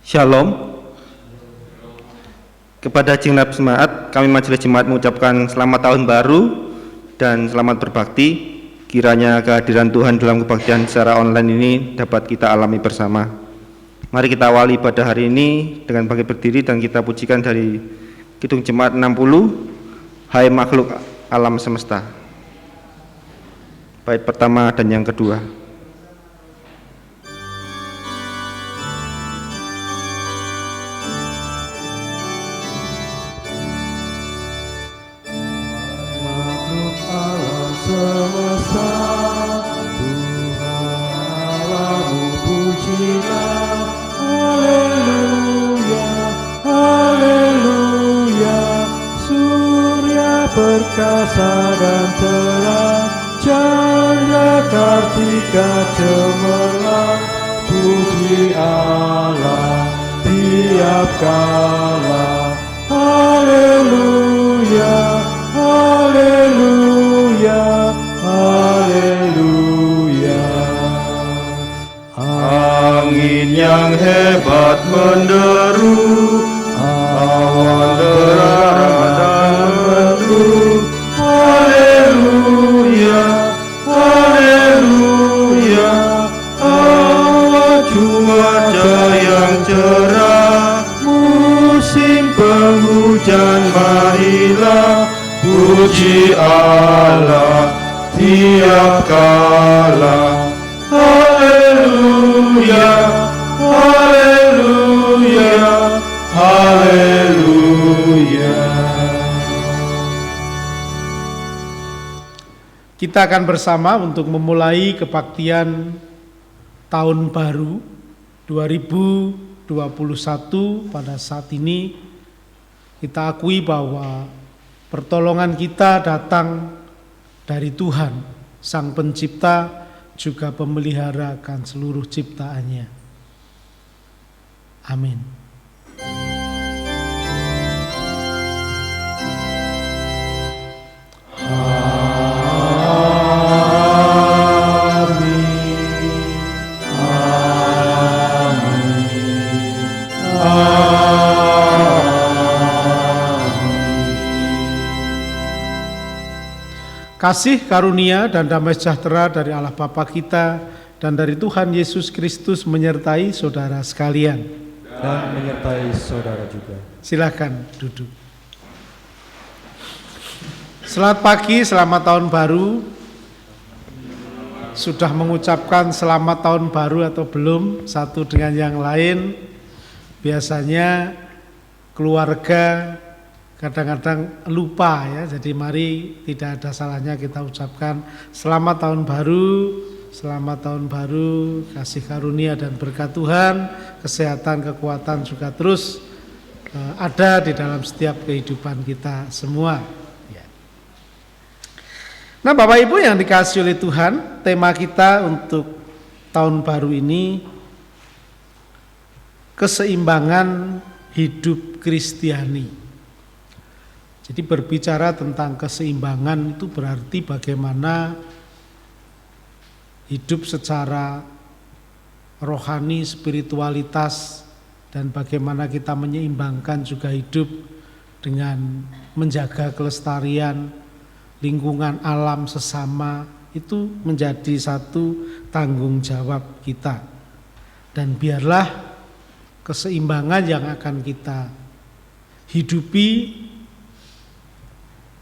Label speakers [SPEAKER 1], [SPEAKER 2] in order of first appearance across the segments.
[SPEAKER 1] Shalom. Kepada genap jemaat, kami Majelis Jemaat mengucapkan selamat tahun baru dan selamat berbakti. Kiranya kehadiran Tuhan dalam kebaktian secara online ini dapat kita alami bersama. Mari kita awali pada hari ini dengan bangkit berdiri dan kita pujikan dari Kidung Jemaat 60, Hai Makhluk Alam Semesta. Bait pertama dan yang kedua.
[SPEAKER 2] Semesta Tuhan Allahmu pujilah, haleluya, haleluya. Surya perkasa dan terang, cahaya kartika cemerlang, puji Allah tiap kala, haleluya, haleluya, haleluya.
[SPEAKER 3] Angin yang hebat menderu, awan derana dan mendung, haleluya, haleluya. Awan cuaca yang cerah, musim penghujan marilah, puji Allah tiap kala, haleluya, haleluya, haleluya.
[SPEAKER 2] Kita akan bersama untuk memulai kebaktian tahun baru 2021. Pada saat ini kita akui bahwa pertolongan kita datang dari Tuhan, Sang Pencipta, juga pemelihara akan seluruh ciptaannya. Amin. Kasih karunia dan damai sejahtera dari Allah Bapa kita dan dari Tuhan Yesus Kristus menyertai saudara sekalian.
[SPEAKER 4] Dan menyertai saudara juga.
[SPEAKER 2] Silakan duduk. Selamat pagi, selamat tahun baru. Sudah mengucapkan selamat tahun baru atau belum satu dengan yang lain? Biasanya keluarga kadang-kadang lupa ya, jadi mari tidak ada salahnya kita ucapkan selamat tahun baru, kasih karunia dan berkat Tuhan, kesehatan, kekuatan juga terus ada di dalam setiap kehidupan kita semua. Ya. Nah Bapak Ibu yang dikasihi oleh Tuhan, tema kita untuk tahun baru ini keseimbangan hidup Kristiani. Jadi berbicara tentang keseimbangan itu berarti bagaimana hidup secara rohani, spiritualitas, dan bagaimana kita menyeimbangkan juga hidup dengan menjaga kelestarian, lingkungan alam sesama, itu menjadi satu tanggung jawab kita. Dan biarlah keseimbangan yang akan kita hidupi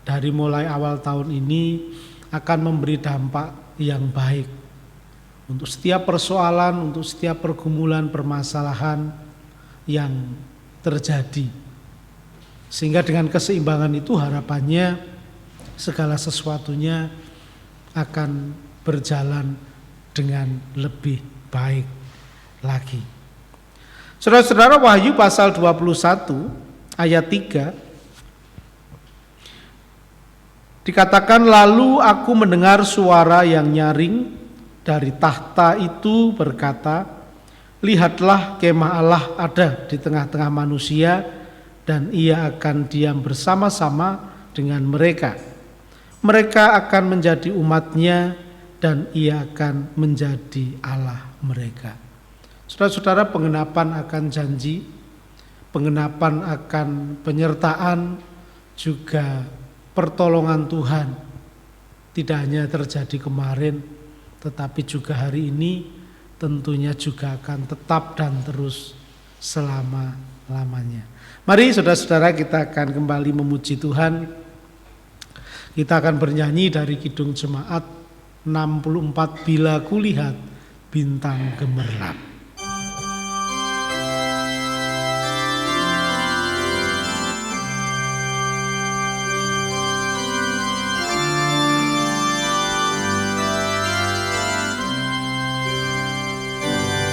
[SPEAKER 2] dari mulai awal tahun ini akan memberi dampak yang baik untuk setiap persoalan, untuk setiap pergumulan, permasalahan yang terjadi. Sehingga dengan keseimbangan itu harapannya segala sesuatunya akan berjalan dengan lebih baik lagi. Saudara-saudara, Wahyu pasal 21 ayat 3 dikatakan, lalu aku mendengar suara yang nyaring dari tahta itu berkata, lihatlah kemah Allah ada di tengah-tengah manusia dan ia akan diam bersama-sama dengan mereka. Mereka akan menjadi umatnya dan ia akan menjadi Allah mereka. Saudara-saudara, penggenapan akan janji, penggenapan akan penyertaan, juga pertolongan Tuhan tidak hanya terjadi kemarin, tetapi juga hari ini tentunya juga akan tetap dan terus selama-lamanya. Mari saudara-saudara, kita akan kembali memuji Tuhan. Kita akan bernyanyi dari Kidung Jemaat 64, Bila Kulihat Bintang Gemerlap.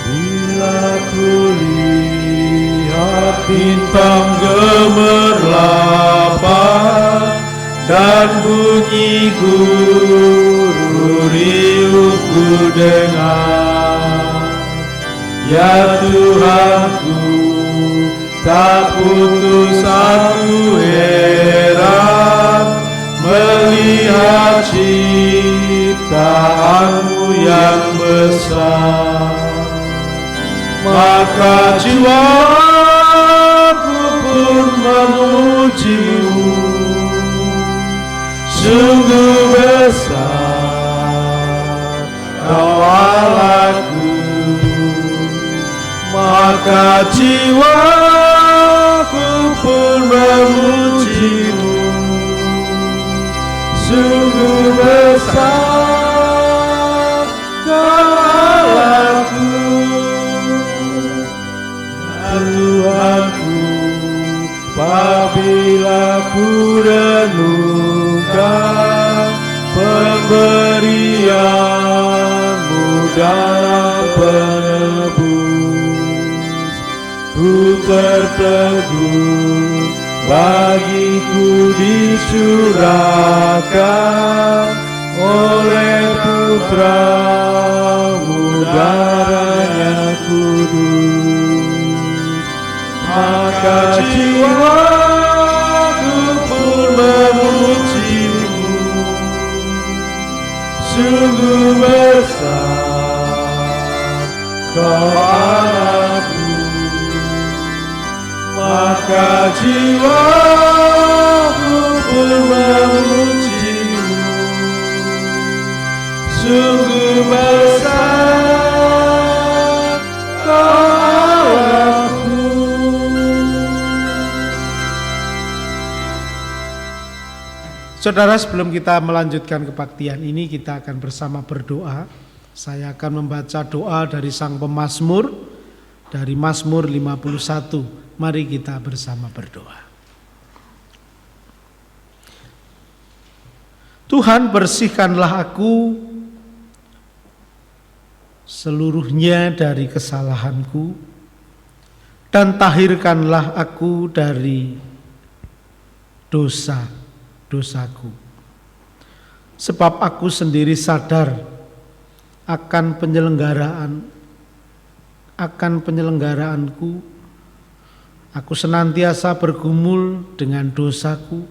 [SPEAKER 3] Bila kulihat bintang gemerlapan dan bunyi guru riuhku dengar, ya Tuhanku, tak putus aku heran melihat ciptaanmu yang besar. Maka jiwaku pun memujimu, sungguh besar Kau Allahku. Maka jiwaku pun memujimu, sungguh besar Kau Allahku. Tuhanku, apabila ku renungkan pemberian-Mu dalam penebus, ku tertegun bagiku disurahkan oleh Putra-Mu, darahnya kudus. Maka jiwaku pun memujimu, sungguh besar Kau Allahku. Maka jiwaku pun memujimu, sungguh besar Kau Allahku.
[SPEAKER 2] Saudara, sebelum kita melanjutkan kebaktian ini, kita akan bersama berdoa. Saya akan membaca doa dari Sang Pemazmur, dari Mazmur 51. Mari kita bersama berdoa. Tuhan, bersihkanlah aku seluruhnya dari kesalahanku, dan tahirkanlah aku dari dosaku. Sebab aku sendiri sadar akan penyelenggaraanku. Aku senantiasa bergumul dengan dosaku.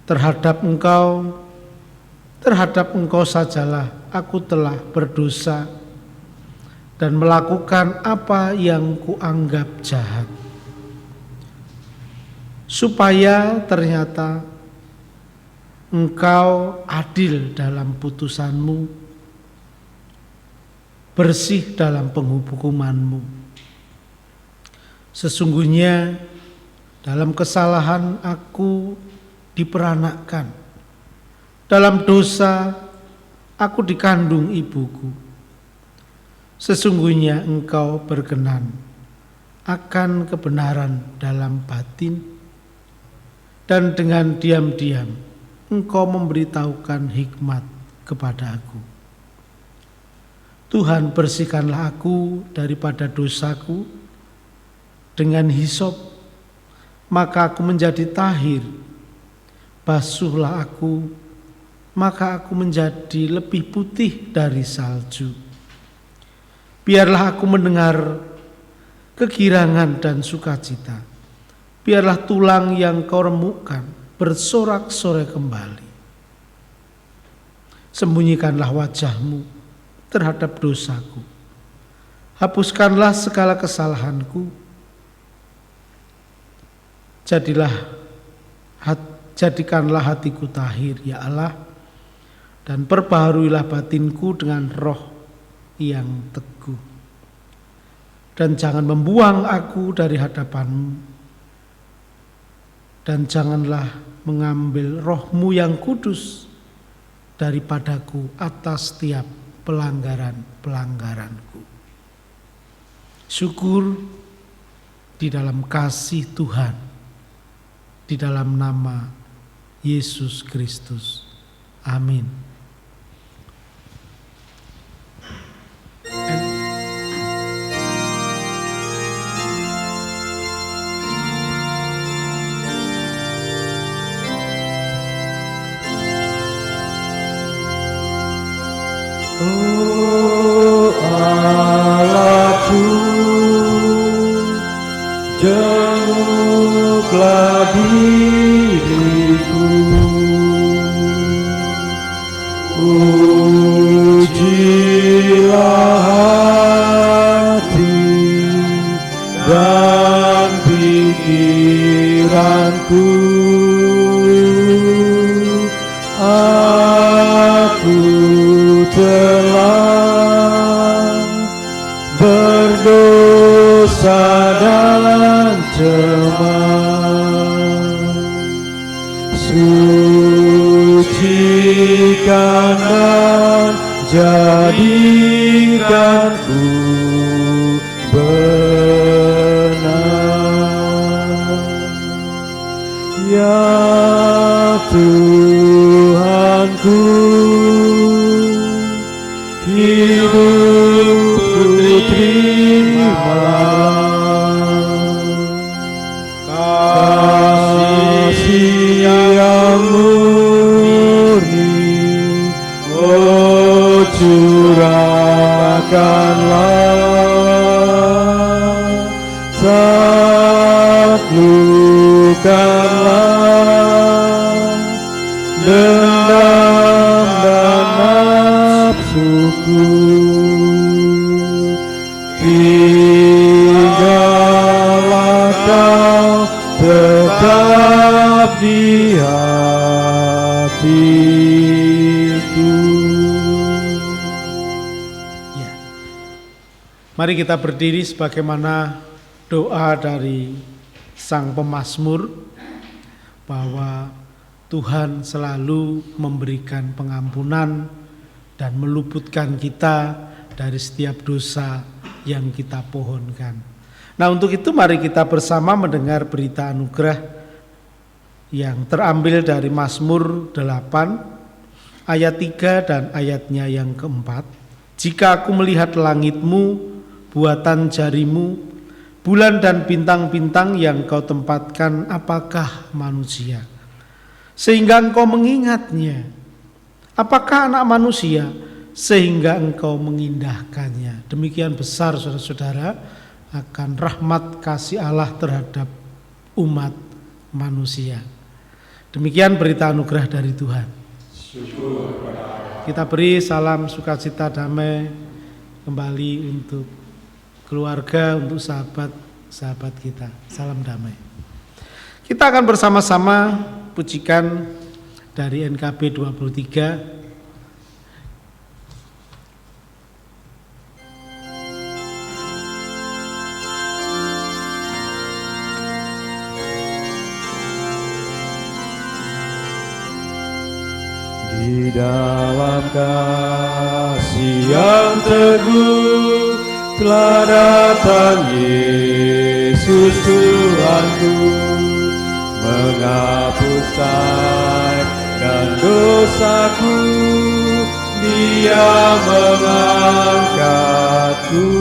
[SPEAKER 2] Terhadap engkau sajalah aku telah berdosa dan melakukan apa yang kuanggap jahat. Supaya ternyata engkau adil dalam putusanmu, bersih dalam penghukumanmu. Sesungguhnya dalam kesalahan aku diperanakkan, dalam dosa aku dikandung ibuku. Sesungguhnya engkau berkenan akan kebenaran dalam batin, dan dengan diam-diam engkau memberitahukan hikmat kepada aku. Tuhan, bersihkanlah aku daripada dosaku dengan hisop, maka aku menjadi tahir. Basuhlah aku, maka aku menjadi lebih putih dari salju. Biarlah aku mendengar kegirangan dan sukacita. Biarlah tulang yang kau remukkan bersorak-sorai kembali. Sembunyikanlah wajahmu terhadap dosaku. Hapuskanlah segala kesalahanku. Jadikanlah hatiku tahir, ya Allah, dan perbaharuilah batinku dengan roh yang teguh. Dan jangan membuang aku dari hadapanmu, dan janganlah mengambil rohmu yang kudus daripadaku atas setiap pelanggaran-pelanggaranku. Syukur di dalam kasih Tuhan, di dalam nama Yesus Kristus. Amin.
[SPEAKER 4] Oh Allahku, jenguklah diriku, ujilah hati dan pikiranku. Aku telah berdosa dan cemar. Sucikan dan jadikanku benar, ya Tuhanku. Hidupku terimalah, kasih yang murni, oh curahkanlah, taklukkanlah dendam dan nafsuku. Tinggallah kau tetap di hatiku.
[SPEAKER 2] Ya. Mari kita berdiri sebagaimana doa dari sang pemazmur, bahwa Tuhan selalu memberikan pengampunan dan meluputkan kita dari setiap dosa yang kita pohonkan. Nah, untuk itu mari kita bersama mendengar berita anugerah yang terambil dari Mazmur 8 ayat 3 dan ayatnya yang keempat. Jika aku melihat langitmu, buatan jarimu, bulan dan bintang-bintang yang kau tempatkan, apakah manusia sehingga engkau mengingatnya? Apakah anak manusia sehingga engkau mengindahkannya? Demikian besar saudara-saudara akan rahmat kasih Allah terhadap umat manusia. Demikian berita anugerah dari Tuhan. Kita beri salam sukacita damai kembali untuk keluarga, untuk sahabat-sahabat kita. Salam damai. Kita akan bersama-sama pujikan dari NKB 23.
[SPEAKER 4] Di dalam kasih yang teguh telah datang Yesus Tuhanku, menghapus aib dan dosaku. Dia mengangkatku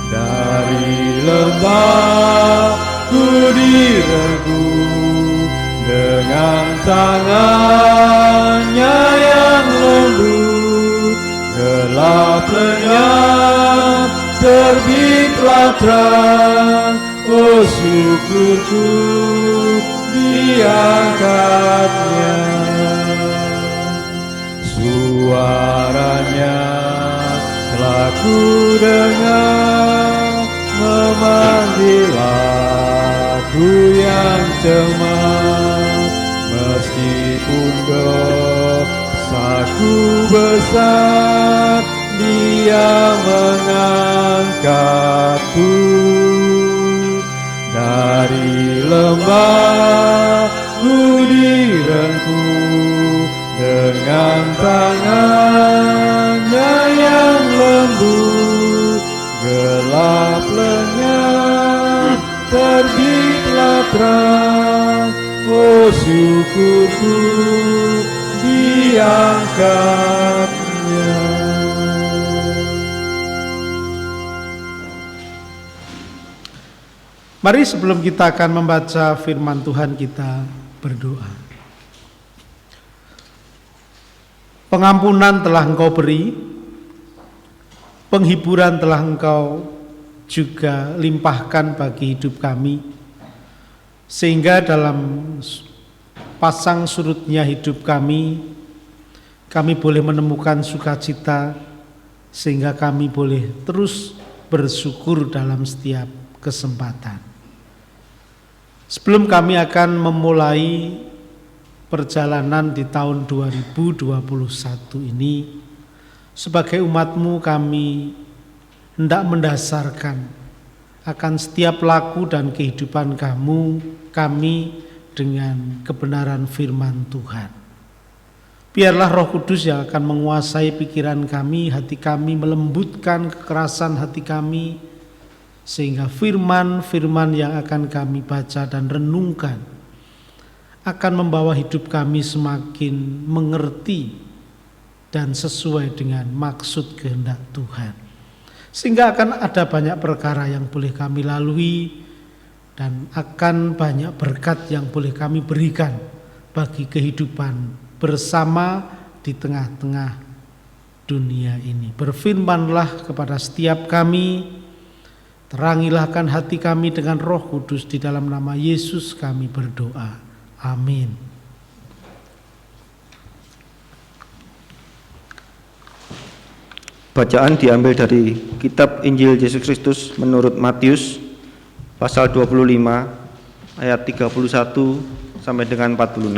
[SPEAKER 4] dari lembahku direngkuh dengan tangannya yang lembut. Gelap lenyap, terbitlah terang, oh syukurku diangkatnya. Suaranya aku dengar memanggil aku yang cemas, meskipun dosaku besar, Dia mengangkatku dari lembah direngkuh dengan tangannya yang lembut. Gelap lenyap, terbitlah terang, oh syukurku diangkatnya.
[SPEAKER 2] Mari sebelum kita akan membaca firman Tuhan, kita berdoa. Pengampunan telah Engkau beri, penghiburan telah Engkau juga limpahkan bagi hidup kami, sehingga dalam pasang surutnya hidup kami boleh menemukan sukacita, sehingga kami boleh terus bersyukur dalam setiap kesempatan. Sebelum kami akan memulai perjalanan di tahun 2021 ini, sebagai umat-Mu kami hendak mendasarkan akan setiap laku dan kehidupan kami dengan kebenaran firman Tuhan. Biarlah Roh Kudus yang akan menguasai pikiran kami, hati kami, melembutkan kekerasan hati kami, sehingga firman-firman yang akan kami baca dan renungkan akan membawa hidup kami semakin mengerti dan sesuai dengan maksud kehendak Tuhan. Sehingga akan ada banyak perkara yang boleh kami lalui dan akan banyak berkat yang boleh kami berikan bagi kehidupan bersama di tengah-tengah dunia ini. Berfirmanlah kepada setiap kami, terangilahkan hati kami dengan Roh Kudus, di dalam nama Yesus kami berdoa. Amin.
[SPEAKER 1] Bacaan diambil dari kitab Injil Yesus Kristus menurut Matius pasal 25 ayat 31 sampai dengan 46.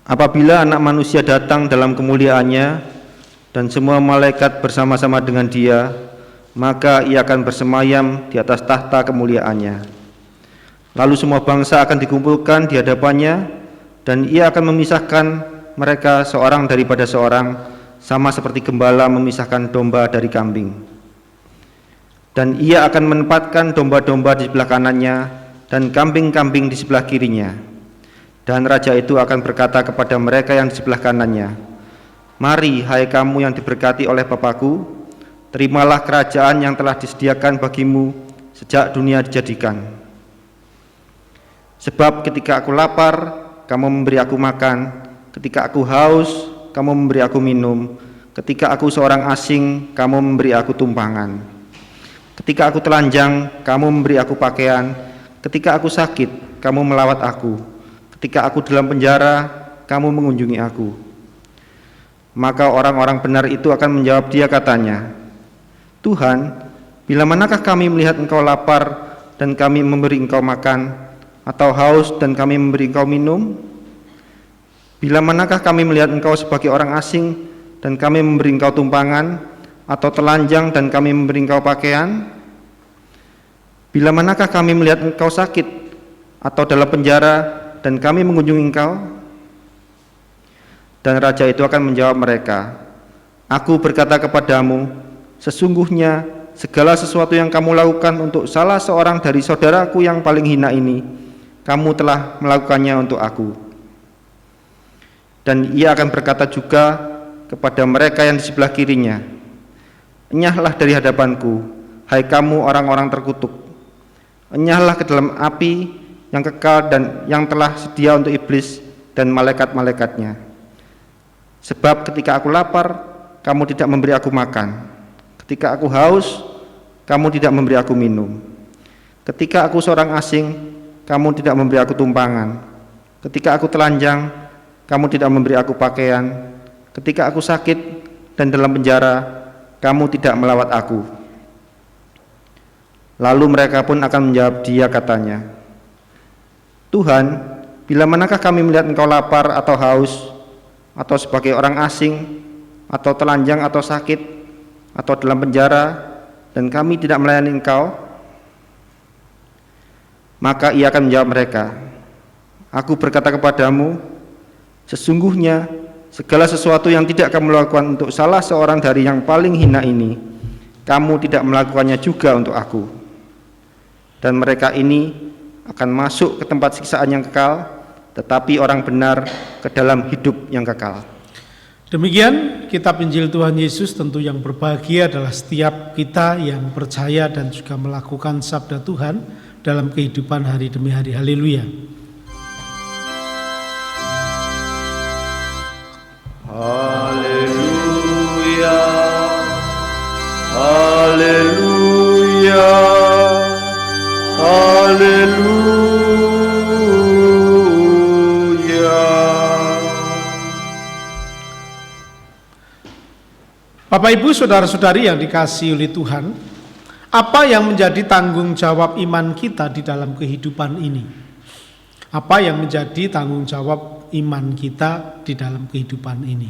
[SPEAKER 1] Apabila Anak Manusia datang dalam kemuliaannya dan semua malaikat bersama-sama dengan Dia, maka Ia akan bersemayam di atas tahta kemuliaannya. Lalu semua bangsa akan dikumpulkan di hadapannya, dan Ia akan memisahkan mereka seorang daripada seorang, sama seperti gembala memisahkan domba dari kambing. Dan Ia akan menempatkan domba-domba di sebelah kanannya dan kambing-kambing di sebelah kirinya. Dan Raja itu akan berkata kepada mereka yang di sebelah kanannya, "Mari, hai kamu yang diberkati oleh Bapa-Ku, terimalah kerajaan yang telah disediakan bagimu sejak dunia dijadikan. Sebab ketika aku lapar, kamu memberi aku makan, ketika aku haus, kamu memberi aku minum, ketika aku seorang asing, kamu memberi aku tumpangan. Ketika aku telanjang, kamu memberi aku pakaian, ketika aku sakit, kamu melawat aku, ketika aku dalam penjara, kamu mengunjungi aku." Maka orang-orang benar itu akan menjawab Dia katanya, "Tuhan, bila manakah kami melihat Engkau lapar dan kami memberi Engkau makan, atau haus dan kami memberi Engkau minum? Bila manakah kami melihat Engkau sebagai orang asing dan kami memberi Engkau tumpangan, atau telanjang dan kami memberi Engkau pakaian? Bila manakah kami melihat Engkau sakit atau dalam penjara dan kami mengunjungi Engkau?" Dan Raja itu akan menjawab mereka, "Aku berkata kepadamu, sesungguhnya segala sesuatu yang kamu lakukan untuk salah seorang dari saudaraku yang paling hina ini, kamu telah melakukannya untuk aku." Dan Ia akan berkata juga kepada mereka yang di sebelah kirinya, "Enyahlah dari hadapanku, hai kamu orang-orang terkutuk. Enyahlah ke dalam api yang kekal dan yang telah sedia untuk iblis dan malaikat-malaikatnya. Sebab ketika aku lapar, kamu tidak memberi aku makan. Ketika aku haus, kamu tidak memberi aku minum. Ketika aku seorang asing, kamu tidak memberi aku tumpangan. Ketika aku telanjang, kamu tidak memberi aku pakaian. Ketika aku sakit dan dalam penjara, kamu tidak melawat aku. Lalu mereka pun akan menjawab dia katanya, Tuhan, bila manakah kami melihat engkau lapar atau haus, atau sebagai orang asing, atau telanjang atau sakit, atau dalam penjara, dan kami tidak melayani engkau? Maka ia akan menjawab mereka, aku berkata kepadamu, sesungguhnya segala sesuatu yang tidak kamu lakukan untuk salah seorang dari yang paling hina ini, kamu tidak melakukannya juga untuk aku. Dan mereka ini akan masuk ke tempat siksaan yang kekal, tetapi orang benar ke dalam hidup yang kekal.
[SPEAKER 2] Demikian kitab Injil Tuhan Yesus. Tentu yang berbahagia adalah setiap kita yang percaya dan juga melakukan sabda Tuhan dalam kehidupan hari demi hari. Haleluya.
[SPEAKER 3] Haleluya, haleluya, haleluya.
[SPEAKER 2] Bapak Ibu saudara-saudari yang dikasihi oleh Tuhan, apa yang menjadi tanggung jawab iman kita di dalam kehidupan ini? Apa yang menjadi tanggung jawab iman kita di dalam kehidupan ini?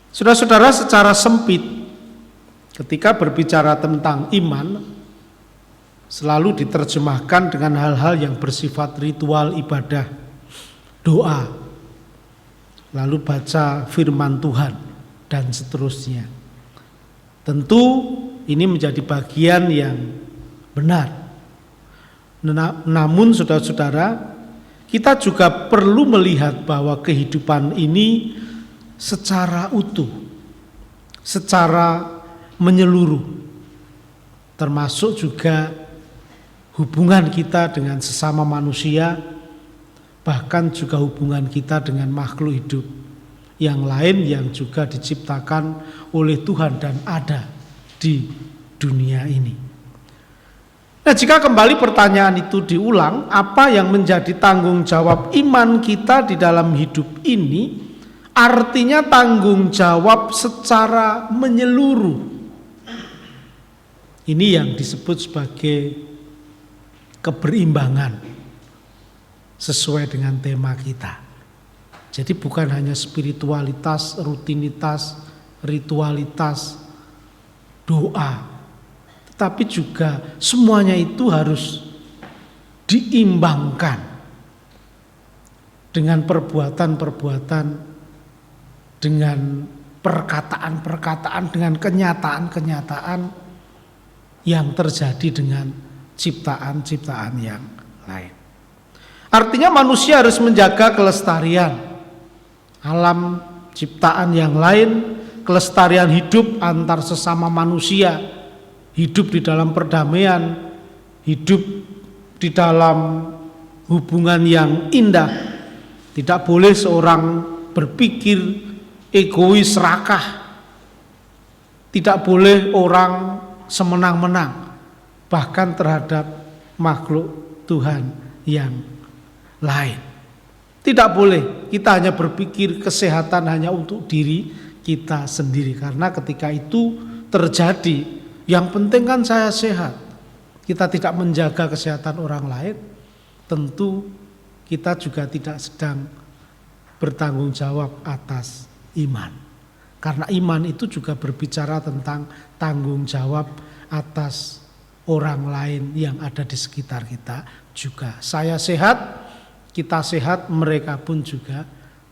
[SPEAKER 2] Saudara-saudara, secara sempit ketika berbicara tentang iman selalu diterjemahkan dengan hal-hal yang bersifat ritual ibadah, doa, lalu baca firman Tuhan dan seterusnya. Tentu ini menjadi bagian yang benar. Namun saudara-saudara, kita juga perlu melihat bahwa kehidupan ini secara utuh, secara menyeluruh, termasuk juga hubungan kita dengan sesama manusia, bahkan juga hubungan kita dengan makhluk hidup yang lain yang juga diciptakan oleh Tuhan dan ada di dunia ini. Nah, jika kembali pertanyaan itu diulang, apa yang menjadi tanggung jawab iman kita di dalam hidup ini? Artinya tanggung jawab secara menyeluruh. Ini yang disebut sebagai keberimbangan sesuai dengan tema kita. Jadi bukan hanya spiritualitas, rutinitas, ritualitas, doa, tetapi juga semuanya itu harus diimbangkan dengan perbuatan-perbuatan, dengan perkataan-perkataan, dengan kenyataan-kenyataan yang terjadi dengan ciptaan-ciptaan yang lain. Artinya manusia harus menjaga kelestarian alam ciptaan yang lain, kelestarian hidup antar sesama manusia, hidup di dalam perdamaian, hidup di dalam hubungan yang indah. Tidak boleh seorang berpikir egois, serakah. Tidak boleh orang semenang-menang, bahkan terhadap makhluk Tuhan yang lain. Tidak boleh kita hanya berpikir kesehatan hanya untuk diri kita sendiri, karena ketika itu terjadi, yang penting kan saya sehat, kita tidak menjaga kesehatan orang lain, tentu kita juga tidak sedang bertanggung jawab atas iman. Karena iman itu juga berbicara tentang tanggung jawab atas orang lain yang ada di sekitar kita juga. Saya sehat, kita sehat, mereka pun juga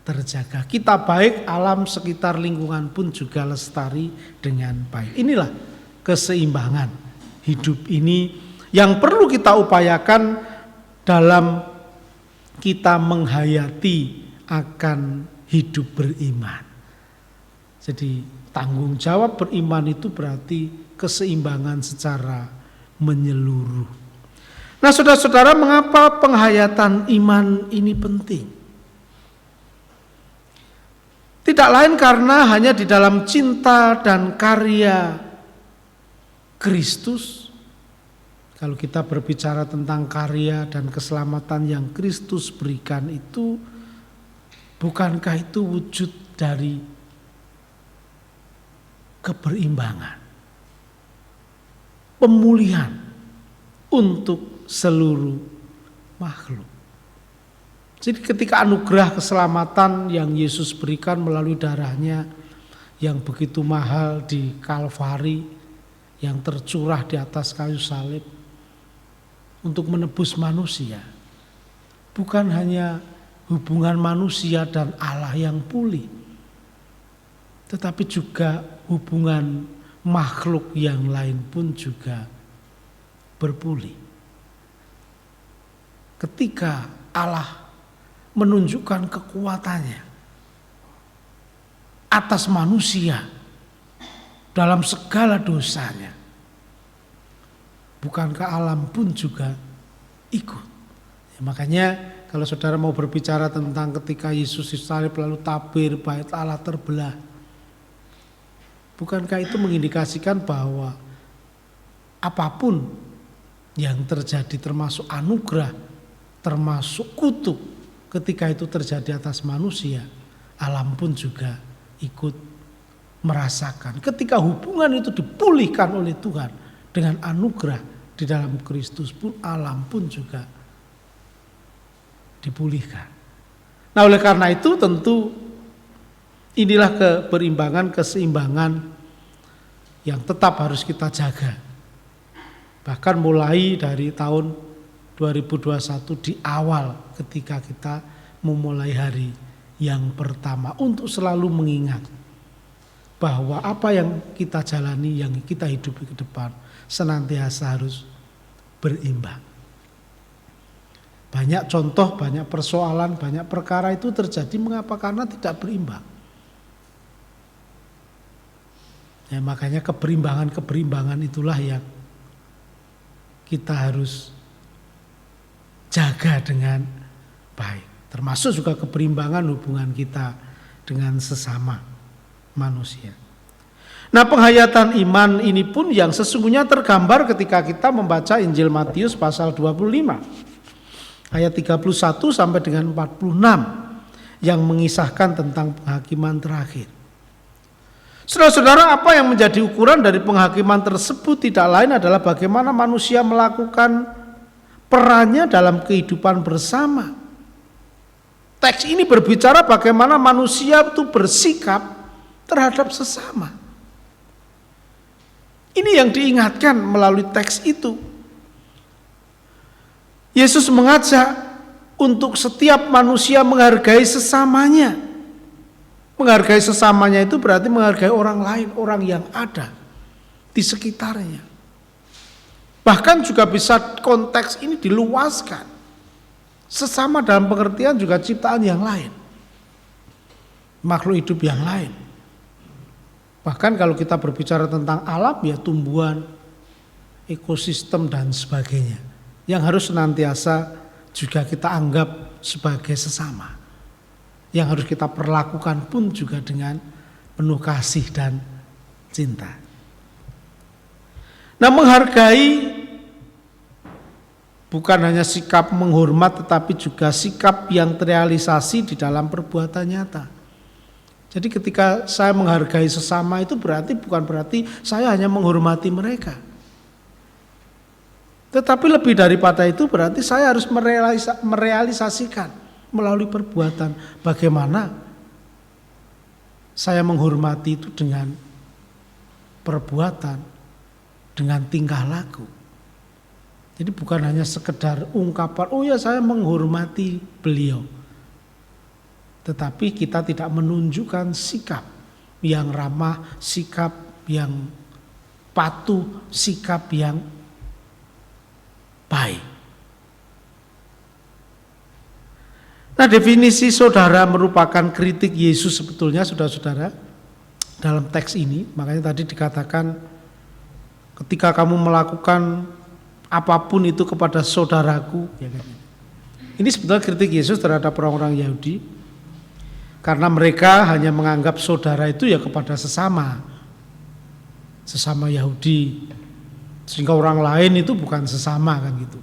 [SPEAKER 2] terjaga. Kita baik, alam sekitar lingkungan pun juga lestari dengan baik. Inilah keseimbangan hidup ini yang perlu kita upayakan dalam kita menghayati akan hidup beriman. Jadi tanggung jawab beriman itu berarti keseimbangan secara menyeluruh. Nah, saudara-saudara, mengapa penghayatan iman ini penting? Tidak lain karena hanya di dalam cinta dan karya Kristus. Kalau kita berbicara tentang karya dan keselamatan yang Kristus berikan itu Bukankah itu wujud dari keberimbangan, pemulihan untuk seluruh makhluk? Jadi ketika anugerah keselamatan yang Yesus berikan melalui darahnya yang begitu mahal di Kalvari, yang tercurah di atas kayu salib untuk menebus manusia, bukan hanya hubungan manusia dan Allah yang pulih, tetapi juga hubungan makhluk yang lain pun juga berpulih. Ketika Allah menunjukkan kekuatannya atas manusia dalam segala dosanya, bukankah alam pun juga ikut? Ya, makanya kalau saudara mau berbicara tentang ketika Yesus disalib lalu tabir bait Allah terbelah, bukankah itu mengindikasikan bahwa apapun yang terjadi termasuk anugerah, termasuk kutuk, ketika itu terjadi atas manusia, alam pun juga ikut merasakan. Ketika hubungan itu dipulihkan oleh Tuhan dengan anugerah di dalam Kristus pun, alam pun juga dipulihkan. Nah, oleh karena itu tentu inilah keberimbangan, keseimbangan yang tetap harus kita jaga. Bahkan mulai dari tahun 2021 di awal ketika kita memulai hari yang pertama, untuk selalu mengingat bahwa apa yang kita jalani, yang kita hidupi ke depan senantiasa harus berimbang. Banyak contoh, banyak persoalan, banyak perkara itu terjadi mengapa? Karena tidak berimbang. Ya, makanya keberimbangan itulah yang kita harus jaga dengan baik. Termasuk juga keberimbangan hubungan kita dengan sesama manusia. Nah, penghayatan iman ini pun yang sesungguhnya tergambar ketika kita membaca Injil Matius pasal 25 ayat 31 sampai dengan 46 yang mengisahkan tentang penghakiman terakhir. Saudara-saudara, apa yang menjadi ukuran dari penghakiman tersebut tidak lain adalah bagaimana manusia melakukan perannya dalam kehidupan bersama. Teks ini berbicara bagaimana manusia itu bersikap terhadap sesama. Ini yang diingatkan melalui teks itu. Yesus mengajak untuk setiap manusia menghargai sesamanya. Menghargai sesamanya itu berarti menghargai orang lain, orang yang ada di sekitarnya. Bahkan juga bisa konteks ini diluaskan. Sesama dalam pengertian juga ciptaan yang lain. Makhluk hidup yang lain. Bahkan kalau kita berbicara tentang alam, ya tumbuhan, ekosistem dan sebagainya. Yang harus senantiasa juga kita anggap sebagai sesama. Yang harus kita perlakukan pun juga dengan penuh kasih dan cinta. Nah, menghargai bukan hanya sikap menghormat, tetapi juga sikap yang terrealisasi di dalam perbuatan nyata. Jadi ketika saya menghargai sesama itu bukan berarti saya hanya menghormati mereka. Tetapi lebih daripada itu berarti saya harus merealisasikan melalui perbuatan bagaimana saya menghormati itu dengan perbuatan, dengan tingkah laku. Jadi bukan hanya sekedar ungkapan, oh ya saya menghormati beliau. Tetapi kita tidak menunjukkan sikap yang ramah, sikap yang patuh, sikap yang baik. Nah, definisi saudara merupakan kritik Yesus sebetulnya, saudara-saudara, dalam teks ini. Makanya tadi dikatakan ketika kamu melakukan apapun itu kepada saudaraku, ya kan? Ini sebetulnya kritik Yesus terhadap orang-orang Yahudi, karena mereka hanya menganggap saudara itu ya kepada sesama Yahudi, sehingga orang lain itu bukan sesama, kan gitu.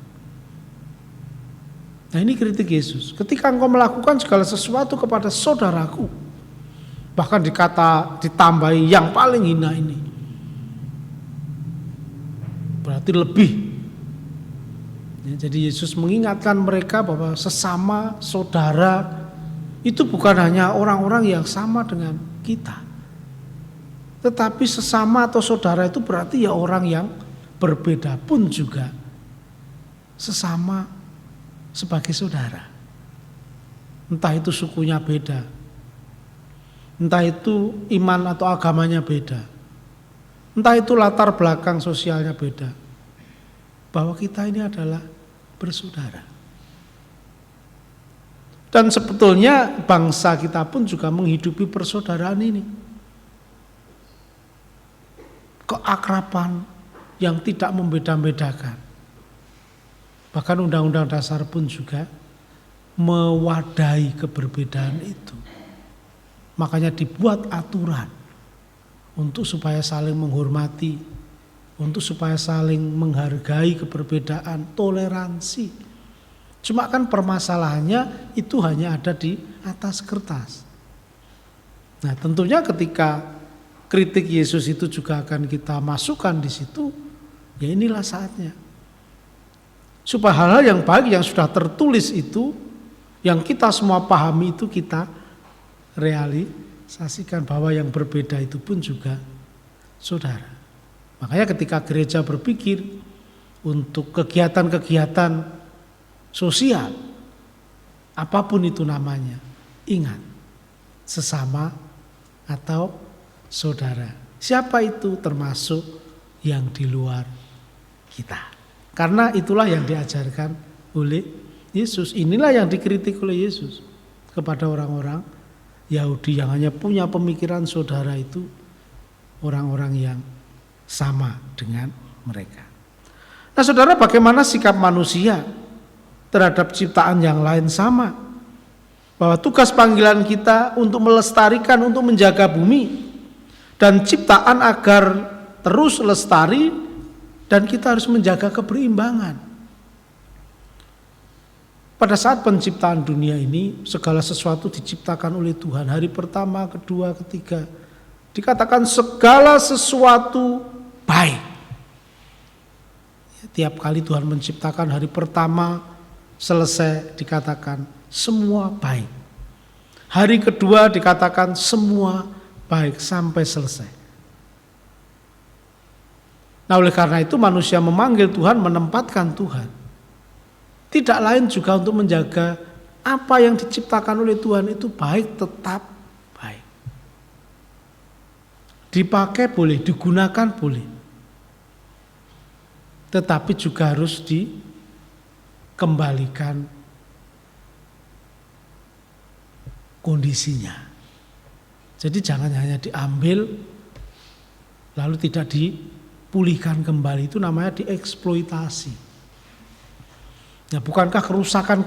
[SPEAKER 2] Nah ini kritik Yesus. Ketika engkau melakukan segala sesuatu kepada saudaraku, bahkan ditambahi yang paling hina ini, berarti lebih. Ya, jadi Yesus mengingatkan mereka bahwa sesama saudara itu bukan hanya orang-orang yang sama dengan kita, tetapi sesama atau saudara itu berarti ya orang yang berbeda pun juga sesama sebagai saudara. Entah itu sukunya beda, entah itu iman atau agamanya beda, entah itu latar belakang sosialnya beda, bahwa kita ini adalah bersaudara. Dan sebetulnya bangsa kita pun juga menghidupi persaudaraan ini. Keakraban yang tidak membeda-bedakan. Bahkan Undang-Undang Dasar pun juga mewadahi keberbedaan itu. Makanya dibuat aturan untuk supaya saling menghormati, untuk supaya saling menghargai keberbedaan, toleransi. Cuma kan permasalahannya itu hanya ada di atas kertas. Nah, tentunya ketika kritik Yesus itu juga akan kita masukkan di situ, ya inilah saatnya. Supaya hal-hal yang baik yang sudah tertulis itu, yang kita semua pahami itu kita realisasikan bahwa yang berbeda itu pun juga saudara. Makanya ketika gereja berpikir untuk kegiatan-kegiatan sosial, apapun itu namanya, ingat, sesama atau saudara. Siapa itu? Termasuk yang di luar kita. Karena itulah yang diajarkan oleh Yesus. Inilah yang dikritik oleh Yesus kepada orang-orang Yahudi yang hanya punya pemikiran saudara itu orang-orang yang sama dengan mereka. Nah saudara, bagaimana sikap manusia terhadap ciptaan yang lain? Sama. Bahwa tugas panggilan kita untuk melestarikan, untuk menjaga bumi dan ciptaan agar terus lestari, dan kita harus menjaga keberimbangan. Pada saat penciptaan dunia ini, segala sesuatu diciptakan oleh Tuhan. Hari pertama, kedua, ketiga, dikatakan segala sesuatu baik. Tiap kali Tuhan menciptakan, hari pertama selesai dikatakan semua baik. Hari kedua dikatakan semua baik sampai selesai. Nah oleh karena itu manusia memanggil Tuhan, menempatkan Tuhan. Tidak lain juga untuk menjaga apa yang diciptakan oleh Tuhan itu baik, tetap baik. Dipakai boleh, digunakan boleh. Tetapi juga harus dikembalikan kondisinya. Jadi jangan hanya diambil lalu tidak dipulihkan kembali, itu namanya dieksploitasi. Ya, bukankah kerusakan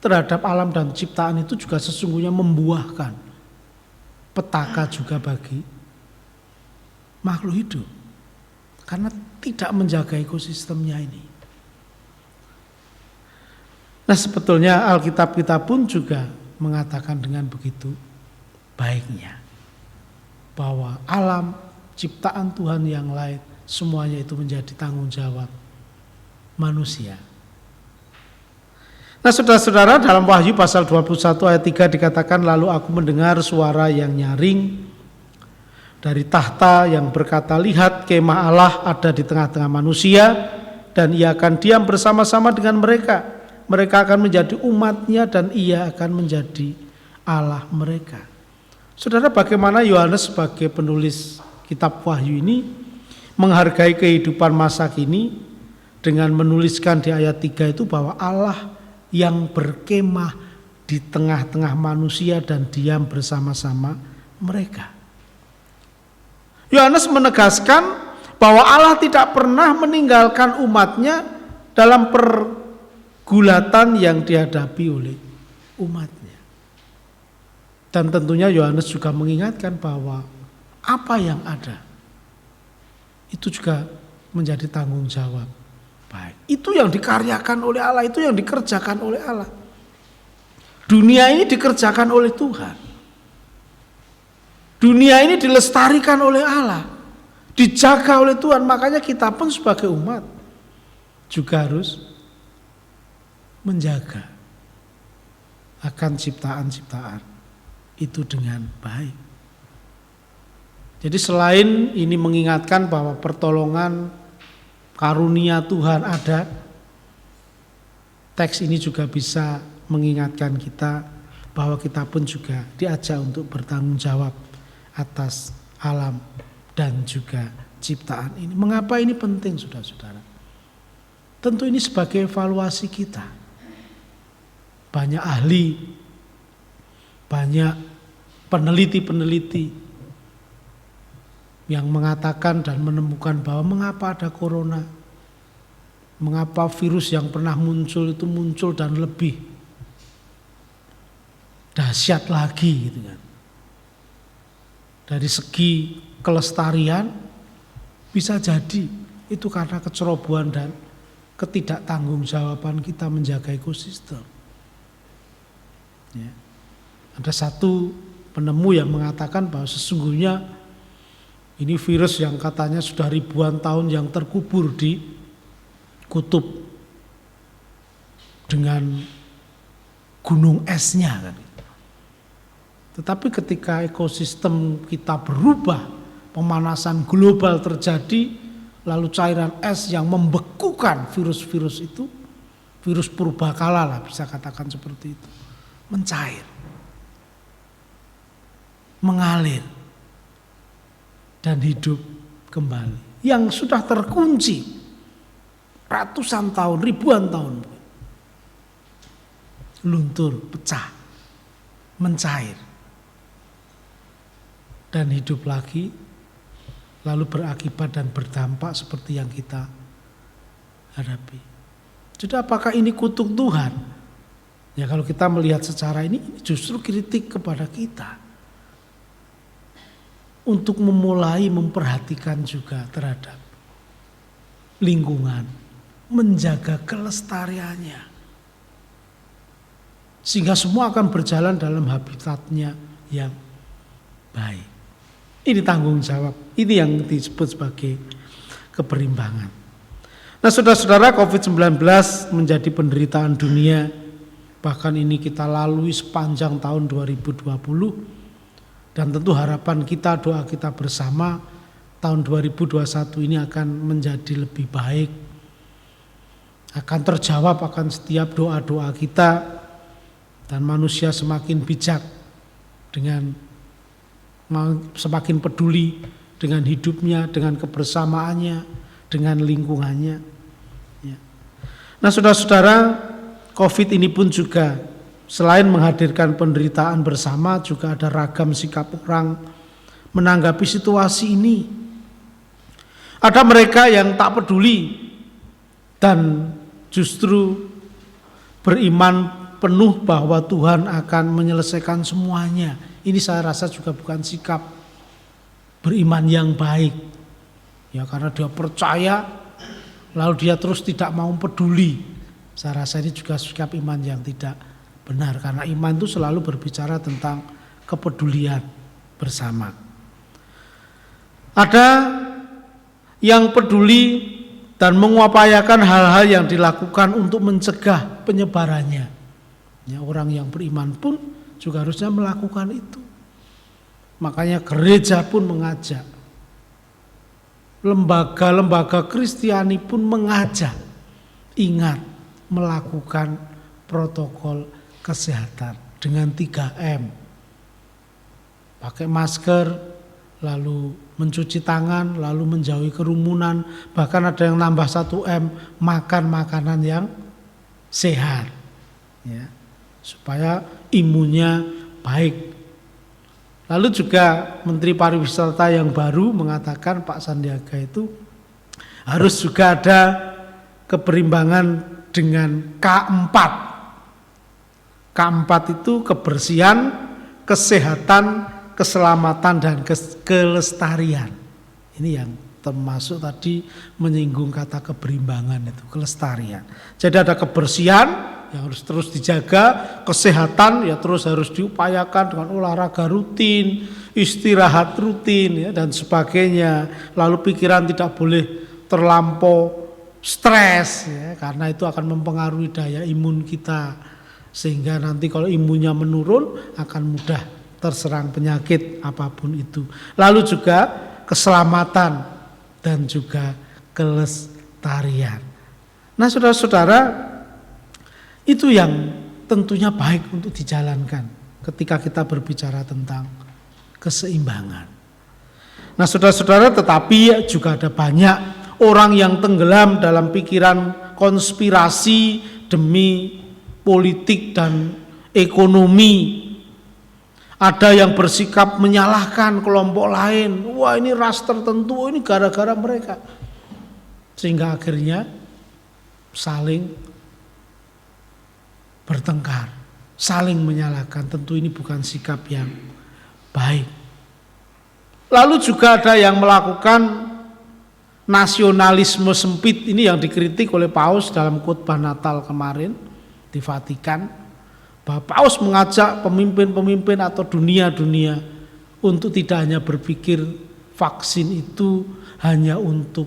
[SPEAKER 2] terhadap alam dan ciptaan itu juga sesungguhnya membuahkan petaka juga bagi makhluk hidup, karena tidak menjaga ekosistemnya ini. Nah sebetulnya Alkitab kita pun juga mengatakan dengan begitu baiknya, bahwa alam ciptaan Tuhan yang lain semuanya itu menjadi tanggung jawab manusia. Nah saudara-saudara, dalam Wahyu pasal 21 ayat 3 dikatakan, lalu aku mendengar suara yang nyaring dari tahta yang berkata, lihat kemah Allah ada di tengah-tengah manusia, dan ia akan diam bersama-sama dengan mereka. Mereka akan menjadi umatnya dan ia akan menjadi Allah mereka. Saudara, bagaimana Yohanes sebagai penulis kitab Wahyu ini menghargai kehidupan masa kini dengan menuliskan di ayat 3 itu bahwa Allah yang berkemah di tengah-tengah manusia dan diam bersama-sama mereka. Yohanes menegaskan bahwa Allah tidak pernah meninggalkan umatnya dalam pergulatan yang dihadapi oleh umatnya. Dan tentunya Yohanes juga mengingatkan bahwa apa yang ada itu juga menjadi tanggung jawab baik. Itu yang dikaryakan oleh Allah, itu yang dikerjakan oleh Allah. Dunia ini dikerjakan oleh Tuhan. Dunia ini dilestarikan oleh Allah, dijaga oleh Tuhan. Makanya kita pun sebagai umat juga harus menjaga akan ciptaan-ciptaan itu dengan baik. Jadi selain ini mengingatkan bahwa pertolongan karunia Tuhan ada, teks ini juga bisa mengingatkan kita bahwa kita pun juga diajak untuk bertanggung jawab atas alam dan juga ciptaan ini. Mengapa ini penting, saudara-saudara? Tentu ini sebagai evaluasi kita. Banyak ahli, banyak peneliti-peneliti yang mengatakan dan menemukan bahwa mengapa ada corona, mengapa virus yang pernah muncul itu muncul dan lebih dahsyat lagi gitu kan. Dari segi kelestarian bisa jadi itu karena kecerobohan dan ketidaktanggung-jawaban kita menjaga ekosistem. Ya. Ada satu penemu yang mengatakan bahwa sesungguhnya ini virus yang katanya sudah ribuan tahun yang terkubur di kutub dengan gunung esnya kan. Tetapi ketika ekosistem kita berubah, pemanasan global terjadi, lalu cairan es yang membekukan virus-virus itu, virus purbakala lah bisa katakan seperti itu, mencair, mengalir, dan hidup kembali. Yang sudah terkunci ratusan tahun, ribuan tahun, luntur, pecah, mencair, dan hidup lagi, lalu berakibat dan berdampak seperti yang kita hadapi. Jadi apakah ini kutuk Tuhan? Ya kalau kita melihat secara ini justru kritik kepada kita untuk memulai memperhatikan juga terhadap lingkungan, menjaga kelestariannya, sehingga semua akan berjalan dalam habitatnya yang baik. Ini tanggung jawab, ini yang disebut sebagai keberimbangan. Nah saudara-saudara, COVID-19 menjadi penderitaan dunia, bahkan ini kita lalui sepanjang tahun 2020, dan tentu harapan kita, doa kita bersama, tahun 2021 ini akan menjadi lebih baik, akan terjawab akan setiap doa-doa kita, dan manusia semakin bijak dengan semakin peduli dengan hidupnya, dengan kebersamaannya, dengan lingkungannya. Ya. Nah saudara-saudara, COVID ini pun juga selain menghadirkan penderitaan bersama, juga ada ragam sikap orang menanggapi situasi ini. Ada mereka yang tak peduli dan justru beriman penuh bahwa Tuhan akan menyelesaikan semuanya. Ini saya rasa juga bukan sikap beriman yang baik. Ya karena dia percaya lalu dia terus tidak mau peduli. Saya rasa ini juga sikap iman yang tidak benar, karena iman itu selalu berbicara tentang kepedulian bersama. Ada yang peduli dan mengupayakan hal-hal yang dilakukan untuk mencegah penyebarannya. Ya, orang yang beriman pun juga harusnya melakukan itu. Makanya gereja pun mengajak, lembaga-lembaga Kristiani pun mengajak, ingat melakukan protokol kesehatan dengan 3M. Pakai masker, lalu mencuci tangan, lalu menjauhi kerumunan, bahkan ada yang nambah 1M, makan makanan yang sehat. Ya. Supaya imunnya baik. Lalu juga Menteri Pariwisata yang baru mengatakan, Pak Sandiaga itu harus juga ada keberimbangan dengan K4. K4 itu kebersihan, kesehatan, keselamatan, dan kelestarian. Ini yang termasuk tadi menyinggung kata keberimbangan itu, kelestarian. Jadi ada kebersihan yang harus terus dijaga, kesehatan ya terus harus diupayakan dengan olahraga rutin, istirahat rutin ya, dan sebagainya. Lalu pikiran tidak boleh terlampau stres ya, karena itu akan mempengaruhi daya imun kita, sehingga nanti kalau imunnya menurun akan mudah terserang penyakit apapun itu. Lalu juga keselamatan dan juga kelestarian. Nah saudara-saudara, itu yang tentunya baik untuk dijalankan ketika kita berbicara tentang keseimbangan. Nah saudara-saudara, tetapi juga ada banyak orang yang tenggelam dalam pikiran konspirasi demi politik dan ekonomi. Ada yang bersikap menyalahkan kelompok lain. Wah ini ras tertentu, ini gara-gara mereka. Sehingga akhirnya saling bertengkar, saling menyalahkan. Tentu ini bukan sikap yang baik. Lalu juga ada yang melakukan nasionalisme sempit, ini yang dikritik oleh Paus dalam khotbah Natal kemarin di Vatikan. Bahwa Paus mengajak pemimpin-pemimpin atau dunia-dunia untuk tidak hanya berpikir vaksin itu hanya untuk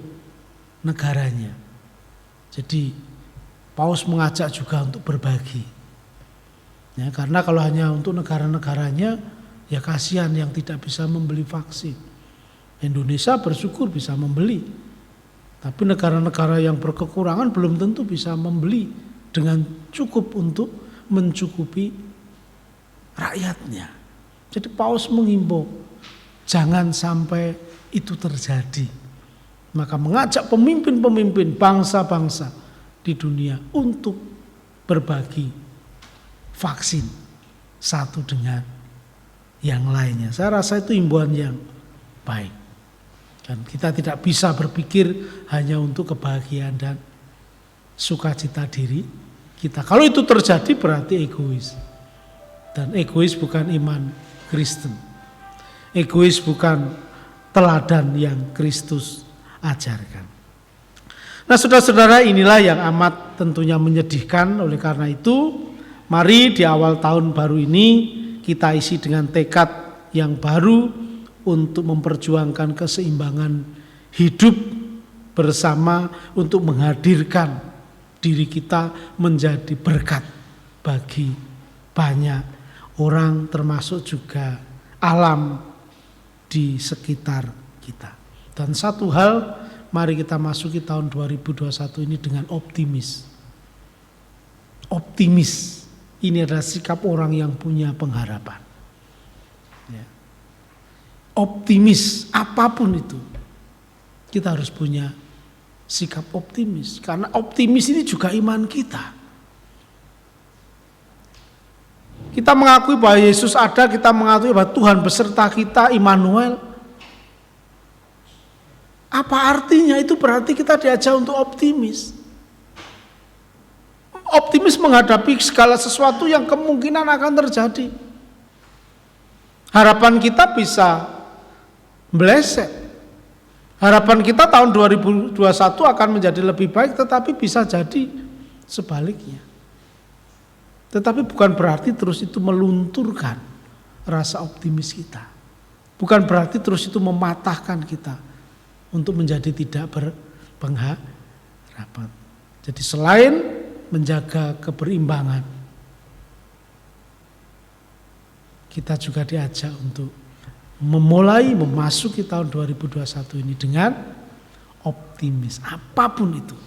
[SPEAKER 2] negaranya. Jadi Paus mengajak juga untuk berbagi. Ya, karena kalau hanya untuk negara-negaranya, ya kasihan yang tidak bisa membeli vaksin. Indonesia bersyukur bisa membeli. Tapi negara-negara yang berkekurangan belum tentu bisa membeli dengan cukup untuk mencukupi rakyatnya. Jadi Paus mengimbau jangan sampai itu terjadi. Maka mengajak pemimpin-pemimpin bangsa-bangsa di dunia untuk berbagi vaksin satu dengan yang lainnya. Saya rasa itu himbauan yang baik. Dan kita tidak bisa berpikir hanya untuk kebahagiaan dan sukacita diri kita. Kalau itu terjadi berarti egois. Dan egois bukan iman Kristen. Egois bukan teladan yang Kristus ajarkan. Nah saudara-saudara, inilah yang amat tentunya menyedihkan. Oleh karena itu, mari di awal tahun baru ini kita isi dengan tekad yang baru untuk memperjuangkan keseimbangan hidup bersama, untuk menghadirkan diri kita menjadi berkat bagi banyak orang, termasuk juga alam di sekitar kita. Dan satu hal, mari kita masuki tahun 2021 ini dengan optimis. Optimis, ini adalah sikap orang yang punya pengharapan. Ya. Optimis, apapun itu, kita harus punya sikap optimis, karena optimis ini juga iman kita. Kita mengakui bahwa Yesus ada, kita mengakui bahwa Tuhan beserta kita, Immanuel. Apa artinya? Itu berarti kita diajak untuk optimis. Optimis menghadapi segala sesuatu yang kemungkinan akan terjadi. Harapan kita bisa meleset. Harapan kita tahun 2021 akan menjadi lebih baik, tetapi bisa jadi sebaliknya. Tetapi bukan berarti terus itu melunturkan rasa optimis kita. Bukan berarti terus itu mematahkan kita untuk menjadi tidak berpengharapan. Jadi selain menjaga keberimbangan, kita juga diajak untuk memasuki tahun 2021 ini dengan optimis, apapun itu.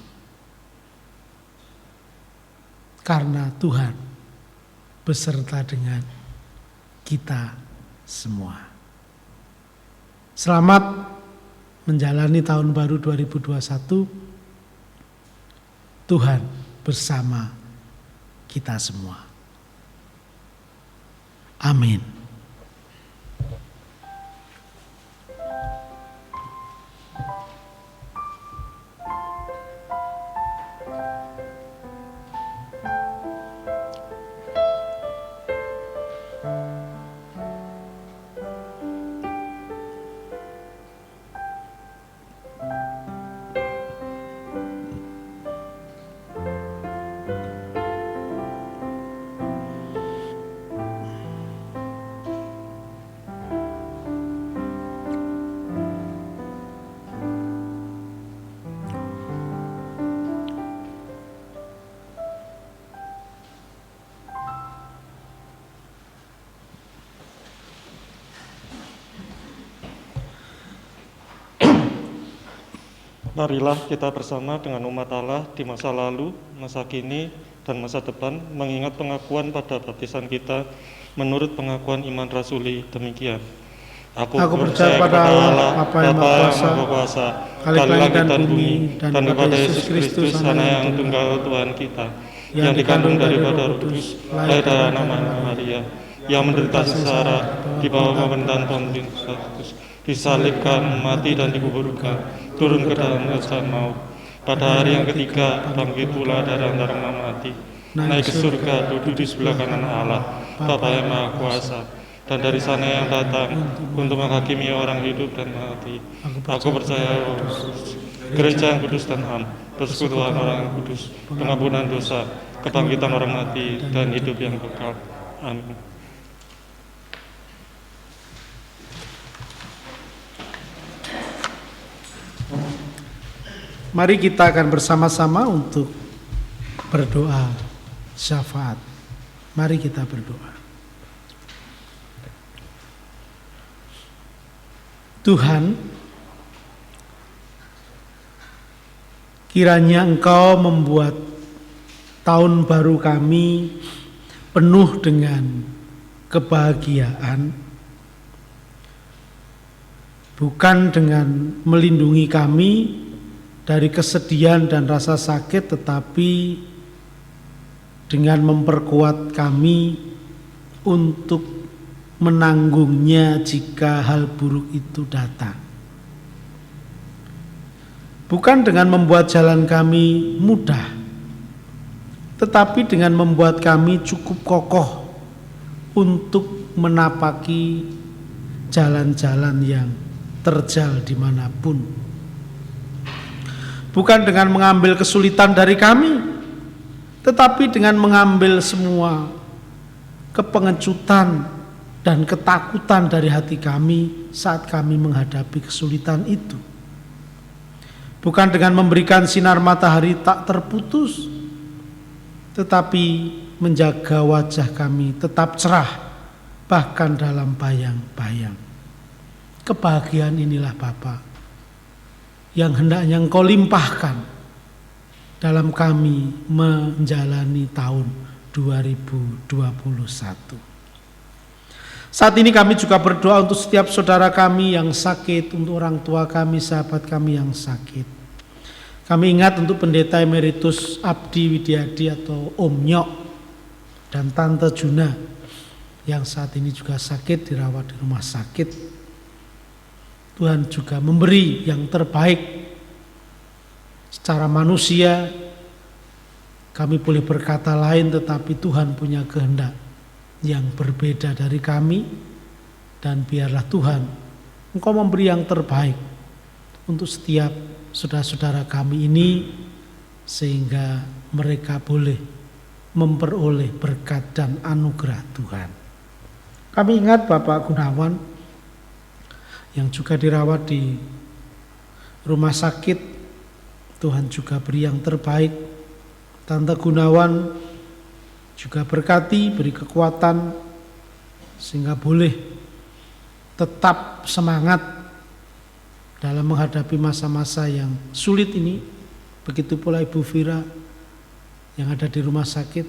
[SPEAKER 2] Karena Tuhan beserta dengan kita semua. Selamat menjalani tahun baru 2021. Tuhan bersama kita semua. Amin.
[SPEAKER 5] Marilah kita bersama dengan umat Allah di masa lalu, masa kini, dan masa depan mengingat pengakuan pada baptisan kita menurut pengakuan iman rasuli demikian. Aku percaya kepada Allah, Bapa yang Maha Kuasa, Khalik langit dan bumi, dan kepada Yesus Kristus, Anak yang tunggal Tuhan kita, yang dikandung daripada Roh Kudus, lahir dari anak Maria, yang menderita sengsara di bawah pemerintahan Pontius Pilatus, disalibkan, mati dan dikuburkan, turun ke dalam kerajaan maut. Pada hari yang ketiga bangkit pula dari antara mati, naik ke surga, duduk di sebelah kanan Allah, Bapa yang Maha Kuasa, dan dari sana yang datang untuk menghakimi orang hidup dan mati. Aku percaya gereja yang kudus dan HAM, persekutuan orang yang kudus, pengampunan dosa, kebangkitan orang mati, dan hidup yang kekal. Amin.
[SPEAKER 2] Mari kita akan bersama-sama untuk berdoa syafaat. Mari kita berdoa. Tuhan, kiranya Engkau membuat tahun baru kami penuh dengan kebahagiaan, bukan dengan melindungi kami dari kesedihan dan rasa sakit, tetapi dengan memperkuat kami untuk menanggungnya jika hal buruk itu datang. Bukan dengan membuat jalan kami mudah, tetapi dengan membuat kami cukup kokoh untuk menapaki jalan-jalan yang terjal dimanapun. Bukan dengan mengambil kesulitan dari kami, tetapi dengan mengambil semua kepengecutan dan ketakutan dari hati kami saat kami menghadapi kesulitan itu. Bukan dengan memberikan sinar matahari tak terputus, tetapi menjaga wajah kami tetap cerah, bahkan dalam bayang-bayang. Kebahagiaan inilah Bapa yang hendaknya Engkau limpahkan dalam kami menjalani tahun 2021. Saat ini kami juga berdoa untuk setiap saudara kami yang sakit, untuk orang tua kami, sahabat kami yang sakit. Kami ingat untuk Pendeta Emeritus Abdi Widyadi atau Om Nyok dan Tante Juna yang saat ini juga sakit, dirawat di rumah sakit. Tuhan juga memberi yang terbaik. Secara manusia kami boleh berkata lain, tetapi Tuhan punya kehendak yang berbeda dari kami. Dan biarlah Tuhan Engkau memberi yang terbaik untuk setiap saudara-saudara kami ini, sehingga mereka boleh memperoleh berkat dan anugerah Tuhan. Kami ingat Bapak Gunawan yang juga dirawat di rumah sakit. Tuhan juga beri yang terbaik. Tante Gunawan juga berkati, beri kekuatan sehingga boleh tetap semangat dalam menghadapi masa-masa yang sulit ini. Begitu pula Ibu Vira yang ada di rumah sakit.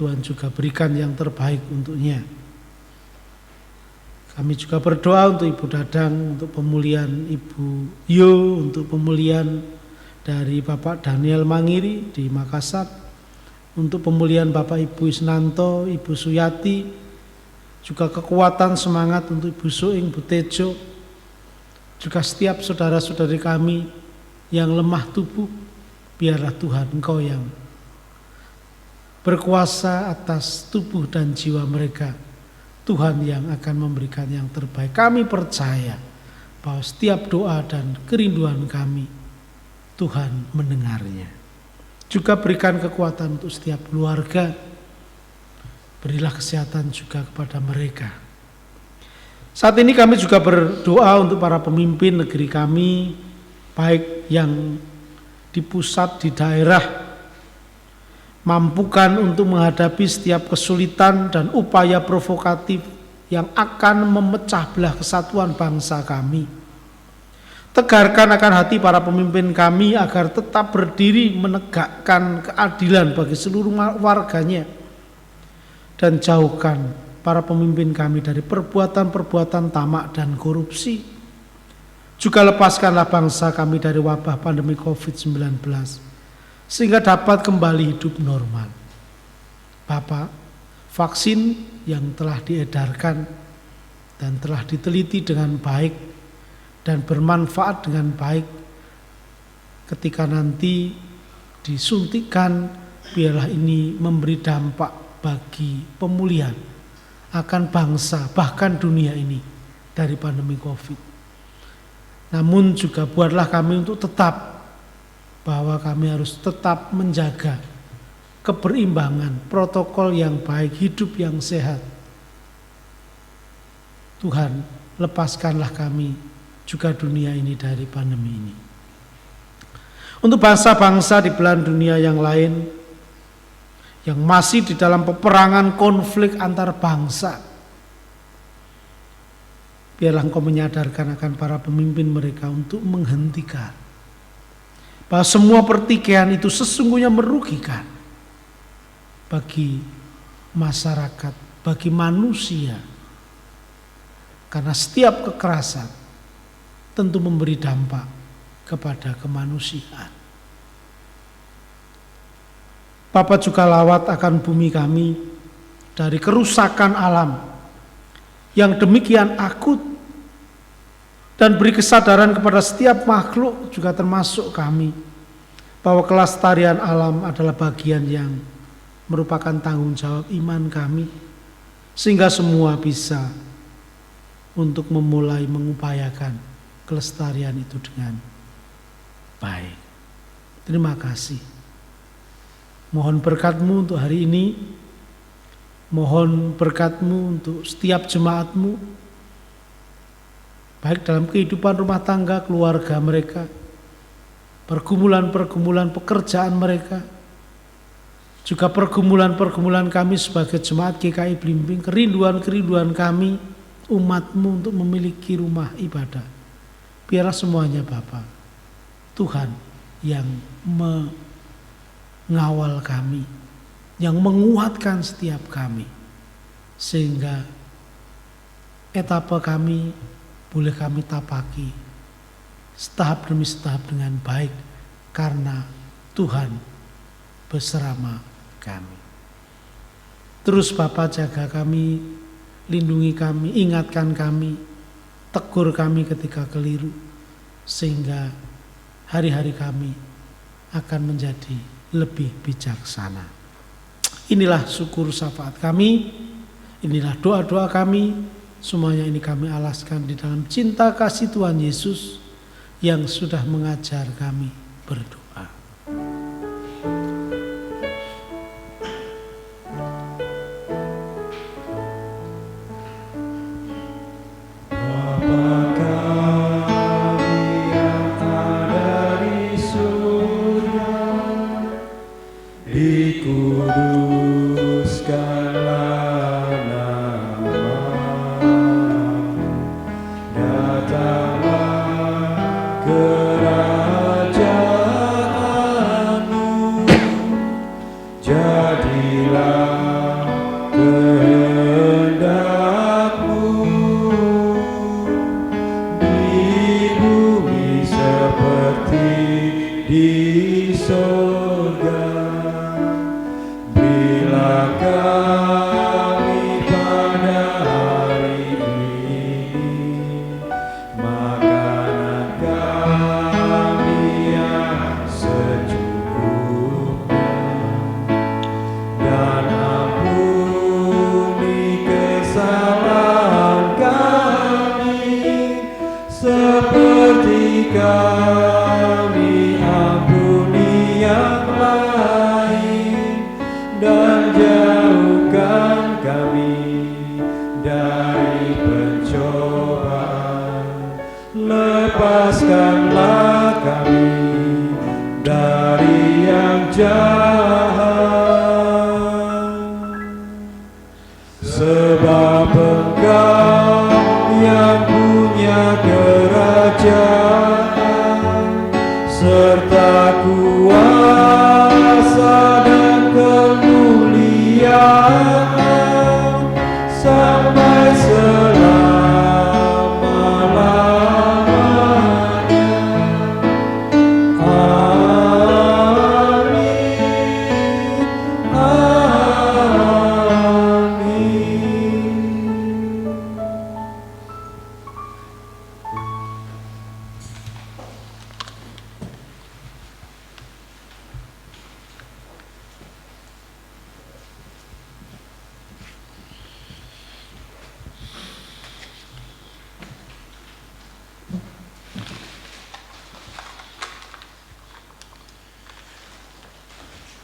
[SPEAKER 2] Tuhan juga berikan yang terbaik untuknya. Kami juga berdoa untuk Ibu Dadang, untuk pemulihan Ibu Yo, untuk pemulihan dari Bapak Daniel Mangiri di Makassar, untuk pemulihan Bapak Ibu Isnanto, Ibu Suyati, juga kekuatan semangat untuk Ibu Suing, Bu Tejo, juga setiap saudara-saudari kami yang lemah tubuh. Biarlah Tuhan Engkau yang berkuasa atas tubuh dan jiwa mereka. Tuhan yang akan memberikan yang terbaik. Kami percaya bahwa setiap doa dan kerinduan kami, Tuhan mendengarnya. Juga berikan kekuatan untuk setiap keluarga. Berilah kesehatan juga kepada mereka. Saat ini kami juga berdoa untuk para pemimpin negeri kami, baik yang di pusat, di daerah. Mampukan untuk menghadapi setiap kesulitan dan upaya provokatif yang akan memecah belah kesatuan bangsa kami. Tegarkan akan hati para pemimpin kami agar tetap berdiri menegakkan keadilan bagi seluruh warganya. Dan jauhkan para pemimpin kami dari perbuatan-perbuatan tamak dan korupsi. Juga lepaskanlah bangsa kami dari wabah pandemi COVID-19 sehingga dapat kembali hidup normal. Bapak, vaksin yang telah diedarkan dan telah diteliti dengan baik dan bermanfaat dengan baik, ketika nanti disuntikan, biarlah ini memberi dampak bagi pemulihan akan bangsa bahkan dunia ini dari pandemi COVID. Namun juga buatlah kami untuk tetap bahwa kami harus tetap menjaga keberimbangan, protokol yang baik, hidup yang sehat. Tuhan, lepaskanlah kami juga dunia ini dari pandemi ini. Untuk bangsa-bangsa di belahan dunia yang lain yang masih di dalam peperangan konflik antar bangsa, biarlah Engkau menyadarkan akan para pemimpin mereka untuk menghentikan bahwa semua pertikaian itu sesungguhnya merugikan bagi masyarakat, bagi manusia, karena setiap kekerasan tentu memberi dampak kepada kemanusiaan. Bapa juga lawat akan bumi kami dari kerusakan alam yang demikian akut, dan beri kesadaran kepada setiap makhluk juga termasuk kami bahwa kelestarian alam adalah bagian yang merupakan tanggung jawab iman kami, sehingga semua bisa untuk memulai mengupayakan kelestarian itu dengan baik. Terima kasih. Mohon berkat-Mu untuk hari ini. Mohon berkat-Mu untuk setiap jemaat-Mu, baik dalam kehidupan rumah tangga, keluarga mereka, pergumulan-pergumulan pekerjaan mereka, juga pergumulan-pergumulan kami sebagai jemaat GKI Blimbing, kerinduan-kerinduan kami, umat-Mu untuk memiliki rumah ibadah. Biarlah semuanya Bapa, Tuhan yang mengawal kami, yang menguatkan setiap kami, sehingga etapa kami boleh kami tapaki setahap demi setahap dengan baik, karena Tuhan bersama kami. Terus Bapa jaga kami, lindungi kami, ingatkan kami, tegur kami ketika keliru, sehingga hari-hari kami akan menjadi lebih bijaksana. Inilah syukur syafaat kami, inilah doa-doa kami, semuanya ini kami alaskan di dalam cinta kasih Tuhan Yesus yang sudah mengajar kami berdoa.
[SPEAKER 4] Lepaskanlah kami dari yang jahat, sebab Engkau yang punya kerajaan sampai selama-lamanya. Amin, amin.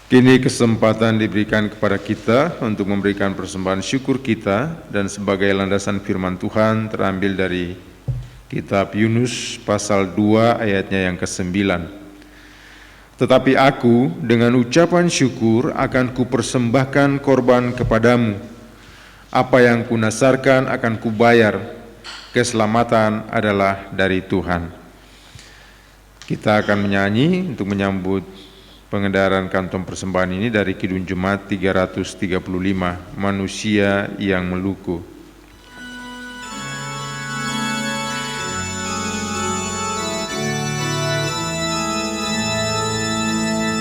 [SPEAKER 6] Kini kesempatan diberikan kepada kita untuk memberikan persembahan syukur kita, dan sebagai landasan firman Tuhan terambil dari kitab Yunus pasal 2 ayatnya yang ke-9. Tetapi aku dengan ucapan syukur akan kupersembahkan korban kepadamu. Apa yang kunasarkan akan kubayar. Keselamatan adalah dari Tuhan. Kita akan menyanyi untuk menyambut pengendaraan kantong persembahan ini dari Kidung Jemaat 335, Manusia yang Meluku.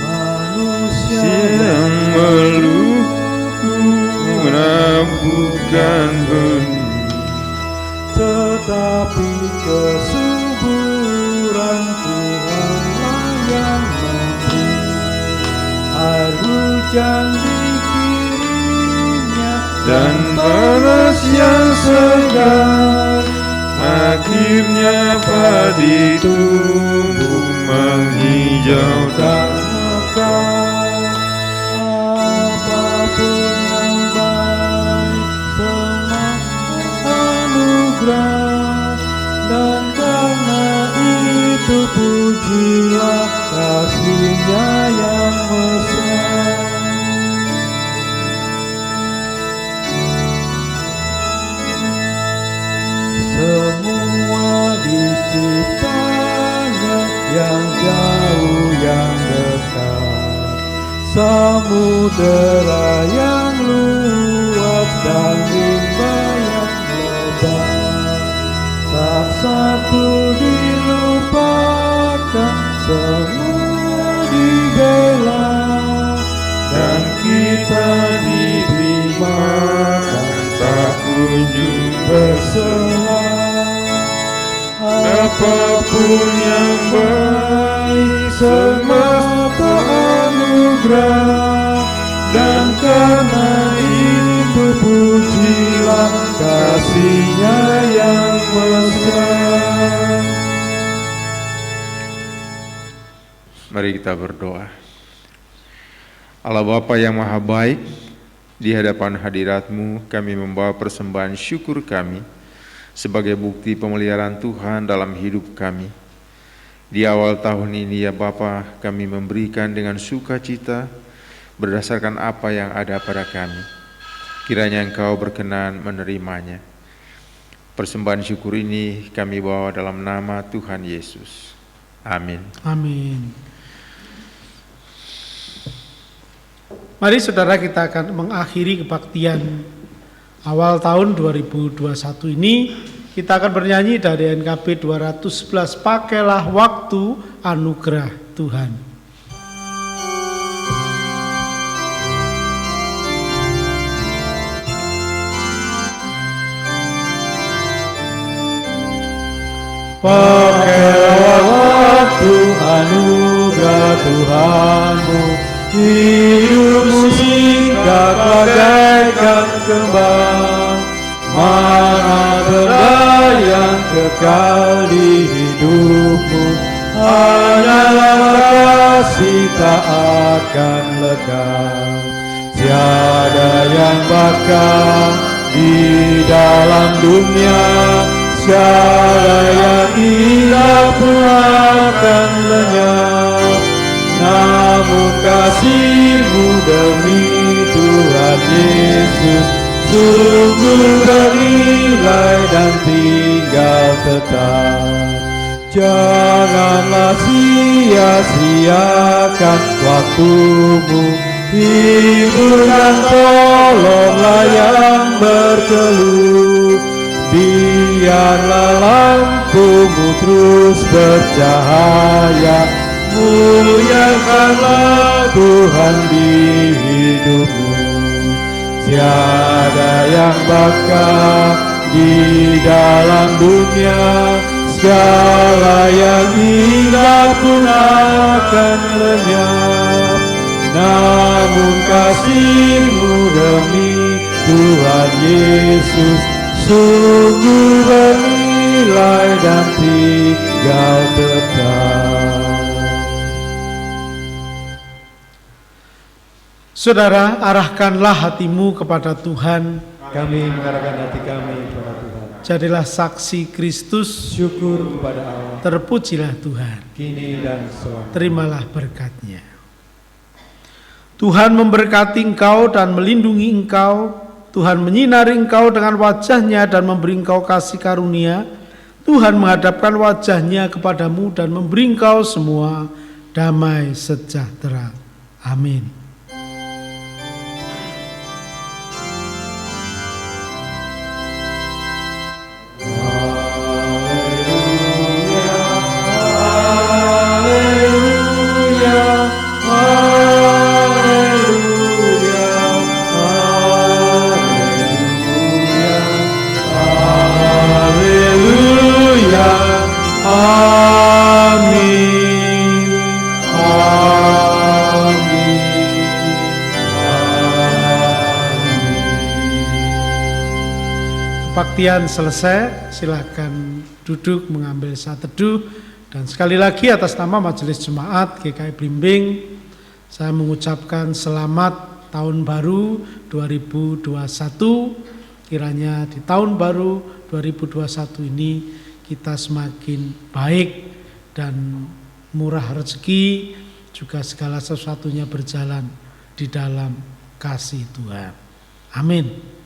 [SPEAKER 4] Manusia
[SPEAKER 6] Yang meluku menabuhkan benih,
[SPEAKER 4] tetapi kesuburan Tuhanlah yang memberi. Air hujan dikirimnya
[SPEAKER 6] dan panas yang segar, akhirnya padi tumbuh menghijau dan
[SPEAKER 4] mekar. Apapun yang baik semua anugerah, dan karena itu pujilah kasih-Nya yang mesra. Semua diciptanya, yang jauh yang dekat, samudera yang luas dan limbah yang lebar, tak satu dilupakan, semua dibela, dan kita diterima dan tak kunjung berserah.
[SPEAKER 6] apapun yang baik semesta anugerah, dan karena itu pujilah kasih-Nya yang mesra. Mari kita berdoa. Allah Bapa yang Maha Baik, di hadapan hadirat-Mu kami membawa persembahan syukur kami sebagai bukti pemeliharaan Tuhan dalam hidup kami. Di awal tahun ini ya Bapa, kami memberikan dengan sukacita berdasarkan apa yang ada pada kami. Kiranya Engkau berkenan menerimanya. Persembahan syukur ini kami bawa dalam nama Tuhan Yesus. Amin.
[SPEAKER 2] Amin. Mari saudara, kita akan mengakhiri kebaktian awal tahun 2021 ini. Kita akan bernyanyi dari NKB 211, Pakailah Waktu Anugerah Tuhan.
[SPEAKER 4] Pakailah waktu anugerah Tuhanmu, hidupmu singkat bagaikan kembang. Mana benda yang kekal di hidupmu, hanyalah kasih tak akan lekang. Tiada yang bakal di dalam dunia, segala yang indah pun akan lenyap. Namun kasih-Mu demi Tuhan Yesus sungguh bernilai dan tinggal tetap. Janganlah sia-siakan waktumu, hibur dan tolonglah yang berkeluh. Biarlah lampumu terus bercahaya, muliakanlah Tuhan di hidupmu. Tiada yang bakal di dalam dunia, segala yang indah pun akan lenyap. Namun kasih-Mu demi Tuhan Yesus sungguh bernilai dan tinggal tetap.
[SPEAKER 2] Saudara, arahkanlah hatimu kepada Tuhan.
[SPEAKER 4] Kami mengarahkan hati kami kepada Tuhan.
[SPEAKER 2] Jadilah saksi Kristus.
[SPEAKER 4] Syukur kepada Allah.
[SPEAKER 2] Terpujilah Tuhan.
[SPEAKER 4] Kini dan selamanya.
[SPEAKER 2] Terimalah berkat-Nya. Tuhan memberkati engkau dan melindungi engkau. Tuhan menyinari engkau dengan wajah-Nya dan memberi engkau kasih karunia. Tuhan menghadapkan wajah-Nya kepadamu dan memberi engkau semua damai sejahtera. Amin. Kebaktian selesai, silakan duduk mengambil saat teduh. Dan sekali lagi atas nama Majelis Jemaat GKI Blimbing, saya mengucapkan selamat tahun baru 2021. Kiranya di tahun baru 2021 ini kita semakin baik dan murah rezeki, juga segala sesuatunya berjalan di dalam kasih Tuhan. Amin.